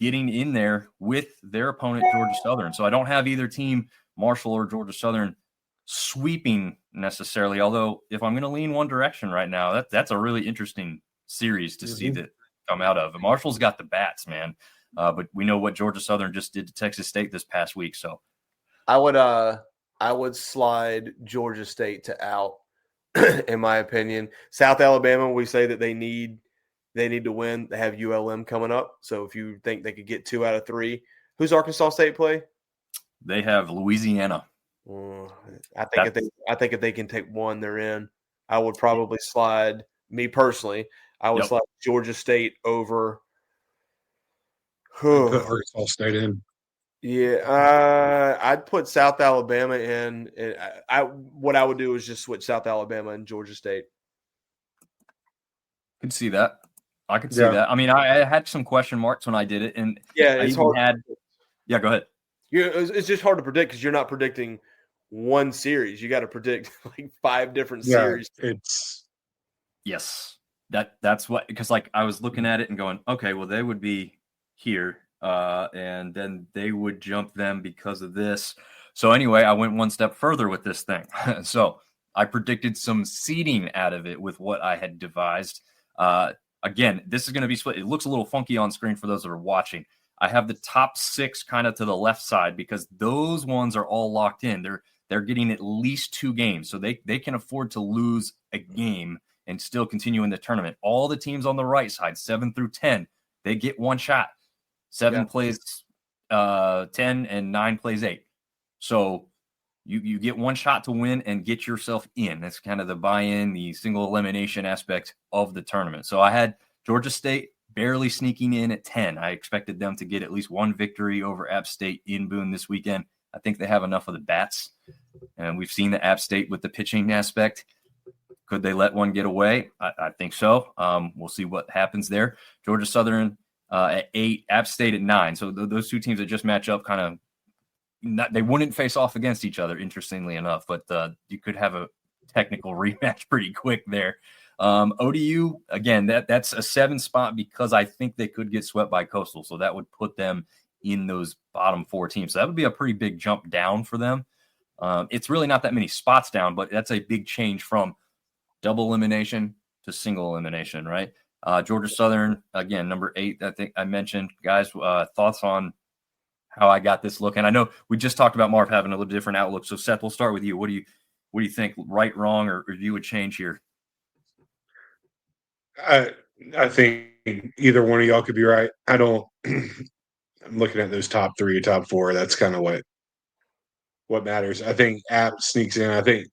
getting in there with their opponent, Georgia Southern. So I don't have either team, Marshall or Georgia Southern, sweeping necessarily, although if I'm going to lean one direction right now, that's a really interesting series to see that come out of. Marshall's got the bats, man. But we know what Georgia Southern just did to Texas State this past week. So I would slide Georgia State to out, in my opinion. South Alabama, we say that they need to win. They have ULM coming up. So if you think they could get 2 out of 3, who's Arkansas State play? They have Louisiana. I think if they can take 1, they're in. I would probably slide, me personally, I would slide Georgia State over. Put Arkansas State in. Yeah, I'd put South Alabama in. What I would do is just switch South Alabama and Georgia State. Could see that. I could see that. I mean, I had some question marks when I did it, and it's hard. Go ahead. It's just hard to predict because you're not predicting one series. You got to predict like 5 different series. Yes. That's what, because like I was looking at it and going, okay, well they would be here, and then they would jump them because of this. So anyway, I went one step further with this thing. So I predicted some seeding out of it with what I had devised. Again, this is going to be split. It looks a little funky on screen for those that are watching. I have the top 6 kind of to the left side because those ones are all locked in. They're getting at least 2 games, so they can afford to lose a game and still continue in the tournament. All the teams on the right side, 7 through 10, they get 1 shot. 7 plays 10 and 9 plays 8. So you get 1 shot to win and get yourself in. That's kind of the buy-in, the single elimination aspect of the tournament. So I had Georgia State barely sneaking in at 10. I expected them to get at least 1 victory over App State in Boone this weekend. I think they have enough of the bats. And we've seen the App State with the pitching aspect. Could they let one get away? I think so. We'll see what happens there. Georgia Southern at 8, App State at 9. So those 2 teams that just match up kind of they wouldn't face off against each other, interestingly enough, but you could have a technical rematch pretty quick there. ODU, again, that's a 7 spot because I think they could get swept by Coastal. So that would put them in those bottom 4 teams. So that would be a pretty big jump down for them. It's really not that many spots down, but that's a big change from double elimination to single elimination, right? Georgia Southern, again, number 8, I think I mentioned. Guys, thoughts on how I got this look? And I know we just talked about Marv having a little different outlook. So Seth, we'll start with you. What do you think, right, wrong, or you would change here? I think either one of y'all could be right. I don't. I'm looking at those top 3, top 4. That's kind of what matters. I think App sneaks in. I think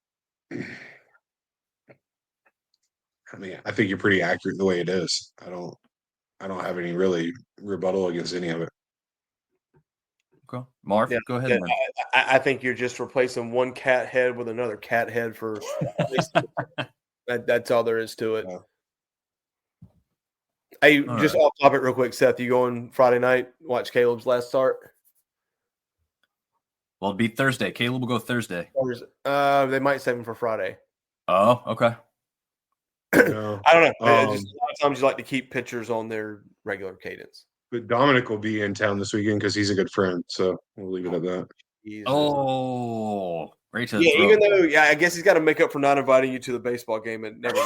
you're pretty accurate the way it is. I don't have any really rebuttal against any of it. Okay. Marv, go ahead. I think you're just replacing one cat head with another cat head for that's all there is to it. Hey, just off topic real quick, Seth, you going Friday night, watch Caleb's last start? Well, it'll be Thursday. Caleb will go Thursday. They might save him for Friday. Oh, okay. No. I don't know. A lot of times you like to keep pitchers on their regular cadence. But Dominic will be in town this weekend because he's a good friend. So we'll leave it at that. Jesus. Oh, right to the throat. Even though, I guess he's got to make up for not inviting you to the baseball game and never.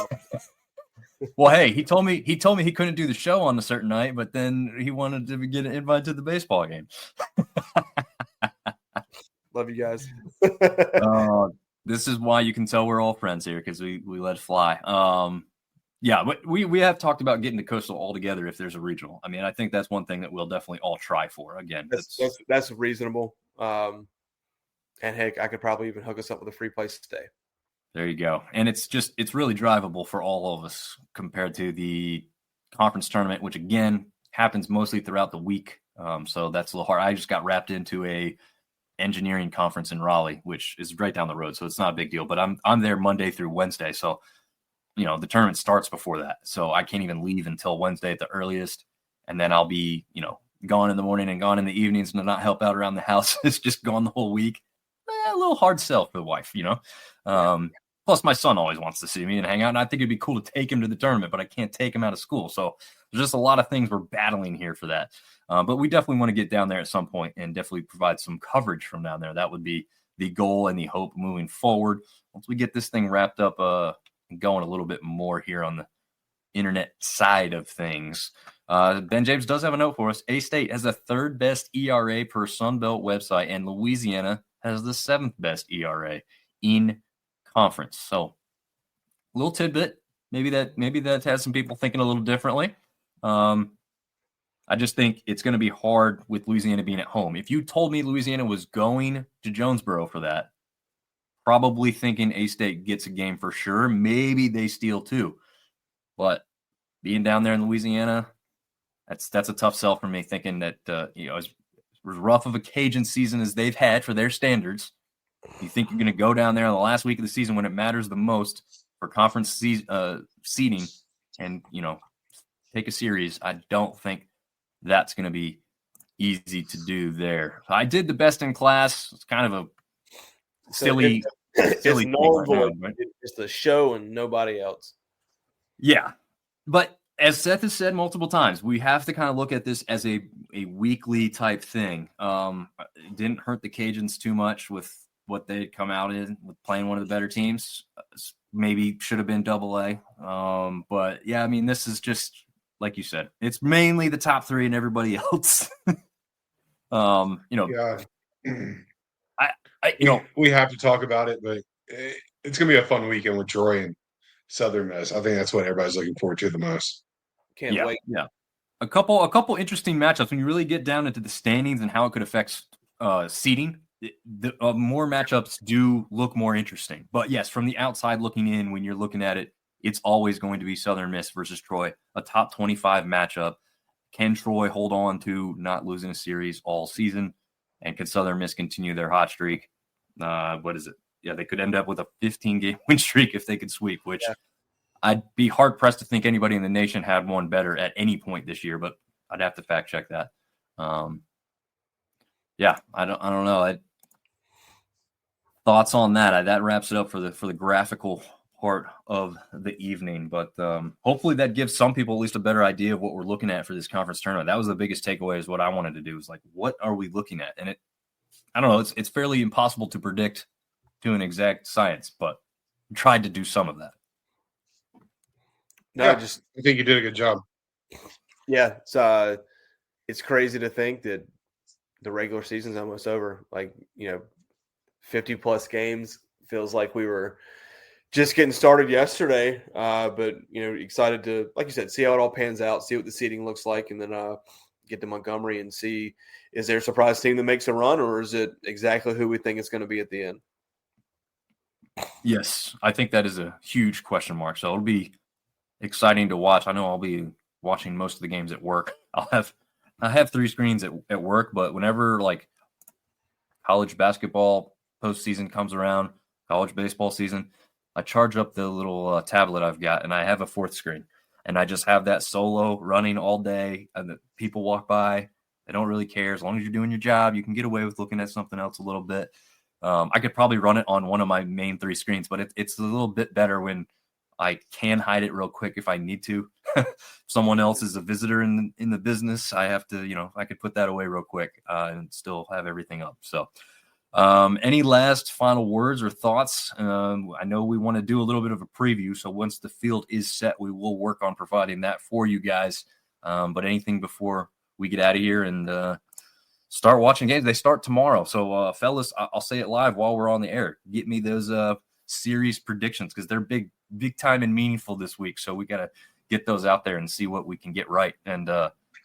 Well, hey, he told me he couldn't do the show on a certain night, but then he wanted to get an invite to the baseball game. Love you guys. This is why you can tell we're all friends here because we let fly. Yeah, but we have talked about getting to Coastal all together if there's a regional. I mean, I think that's one thing that we'll definitely all try for. Again, that's reasonable. And heck, I could probably even hook us up with a free place to stay. There you go. And it's really drivable for all of us compared to the conference tournament, which again happens mostly throughout the week. So that's a little hard. I just got wrapped into a engineering conference in Raleigh, which is right down the road. So it's not a big deal, but I'm there Monday through Wednesday. So, the tournament starts before that. So I can't even leave until Wednesday at the earliest. And then I'll be, gone in the morning and gone in the evenings and not help out around the house. It's just gone the whole week. A little hard sell for the wife, Plus, my son always wants to see me and hang out, and I think it'd be cool to take him to the tournament, but I can't take him out of school. So there's just a lot of things we're battling here for that. But we definitely want to get down there at some point and definitely provide some coverage from down there. That would be the goal and the hope moving forward. Once we get this thing wrapped up and going a little bit more here on the internet side of things. Ben James does have a note for us. A-State has the third best ERA per Sunbelt website, and Louisiana has the seventh best ERA in conference. So a little tidbit, maybe that has some people thinking a little differently. I just think it's going to be hard with Louisiana being at home. If you told me Louisiana was going to Jonesboro for that, probably thinking A-State gets a game for sure. Maybe they steal too, but being down there in Louisiana, that's a tough sell for me, thinking that as rough of a Cajun season as they've had for their standards, you think you're going to go down there in the last week of the season when it matters the most for conference seeding and, take a series. I don't think that's going to be easy to do there. I did the best in class. It's kind of a silly thing right now, right? It's the show and nobody else. Yeah. But as Seth has said multiple times, we have to kind of look at this as a weekly type thing. It didn't hurt the Cajuns too much with what they'd come out in with playing one of the better teams. Maybe should have been AA. But yeah, I mean, this is just like you said, it's mainly the top three and everybody else. Yeah. We have to talk about it, but it's going to be a fun weekend with Troy and Southern Miss. I think that's what everybody's looking forward to the most. Can't wait. Yeah. A couple interesting matchups when you really get down into the standings and how it could affect seeding. More matchups do look more interesting. But yes, from the outside looking in, when you're looking at it, it's always going to be Southern Miss versus Troy, a top 25 matchup. Can Troy hold on to not losing a series all season? And can Southern Miss continue their hot streak? What is it? Yeah, they could end up with a 15-game win streak if they could sweep, which I'd be hard-pressed to think anybody in the nation had one better at any point this year, but I'd have to fact-check that. Yeah, I don't know. Thoughts on that? That wraps it up for the graphical part of the evening, but hopefully that gives some people at least a better idea of what we're looking at for this conference tournament. That was the biggest takeaway, is what I wanted to do, is like, what are we looking at? And I don't know, it's fairly impossible to predict to an exact science, but I tried to do some of that. No, I think you did a good job. Yeah, it's crazy to think that the regular season's almost over. 50 plus games, feels like we were just getting started yesterday. But excited to, like you said, see how it all pans out, see what the seeding looks like, and then get to Montgomery and see, is there a surprise team that makes a run, or is it exactly who we think it's going to be at the end? Yes, I think that is a huge question mark. So it'll be exciting to watch. I know I'll be watching most of the games at work. I have 3 screens at work, but whenever college basketball postseason comes around, college baseball season, I charge up the little tablet I've got, and I have a 4th screen, and I just have that solo running all day. And the people walk by, they don't really care. As long as you're doing your job, you can get away with looking at something else a little bit. I could probably run it on one of my main 3 screens, but it's a little bit better when I can hide it real quick if I need to. Someone else is a visitor in the business, I have to, I could put that away real quick and still have everything up. So any last final words or thoughts? I know we want to do a little bit of a preview, so once the field is set, we will work on providing that for you guys. But anything before we get out of here and start watching games? They start tomorrow. So, fellas, I'll say it live while we're on the air. Get me those series predictions, because they're big time and meaningful this week. So we got to get those out there and see what we can get right. And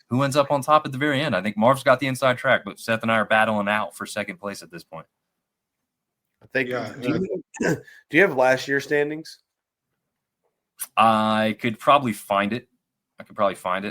who ends up on top at the very end? I think Marv's got the inside track, but Seth and I are battling out for second place at this point. I think. Yeah, Do you have last year's standings? I could probably find it.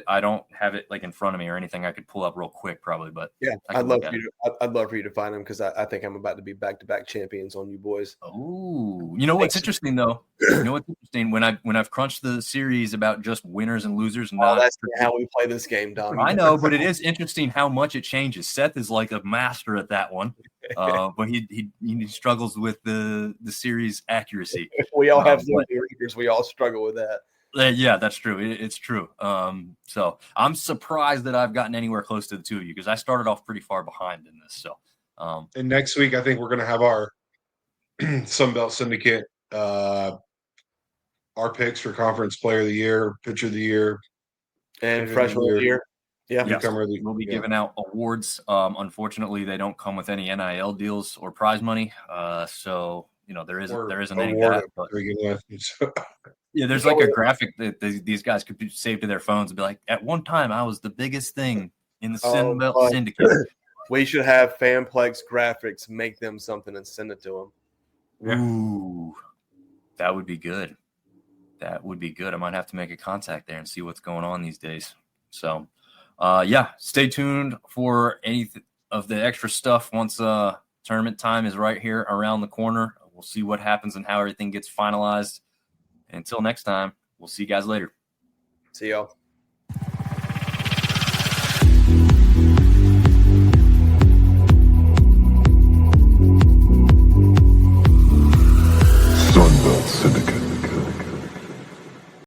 I don't have it like in front of me or anything. I could pull up real quick, probably, but Yeah, I I'd can love look for at you. I'd love for you to find them because I think I'm about to be back-to-back champions on you boys. Oh, you know what's interesting though? You know what's interesting when I've crunched the series about just winners and losers, Oh, not that's how we play this game, Dom. I know, but it is interesting how much it changes. Seth is like a master at that one, but he struggles with the series accuracy. We all have but- some readers. We all struggle with that. Yeah, that's true. It's true. So I'm surprised that I've gotten anywhere close to the two of you because I started off pretty far behind in this. So, and next week I think we're going to have our Sunbelt Syndicate, our picks for Conference Player of the Year, Pitcher of the Year, And freshman of the year. Yeah. yes, Newcomer of the- we'll be yeah. giving out awards. Unfortunately, they don't come with any NIL deals or prize money. So there isn't any of that. But to begin with. yeah, there's like a graphic that these guys could save to their phones and be like, at one time I was the biggest thing in the sunbelt syndicate. We should have Fanplex Graphics make them something and send it to them. Yeah. Ooh, that would be good. That would be good. I might have to make a contact there and see what's going on these days. So, stay tuned for any of the extra stuff once tournament time is right here around the corner. We'll see what happens and how everything gets finalized. Until next time, we'll see you guys later. See y'all.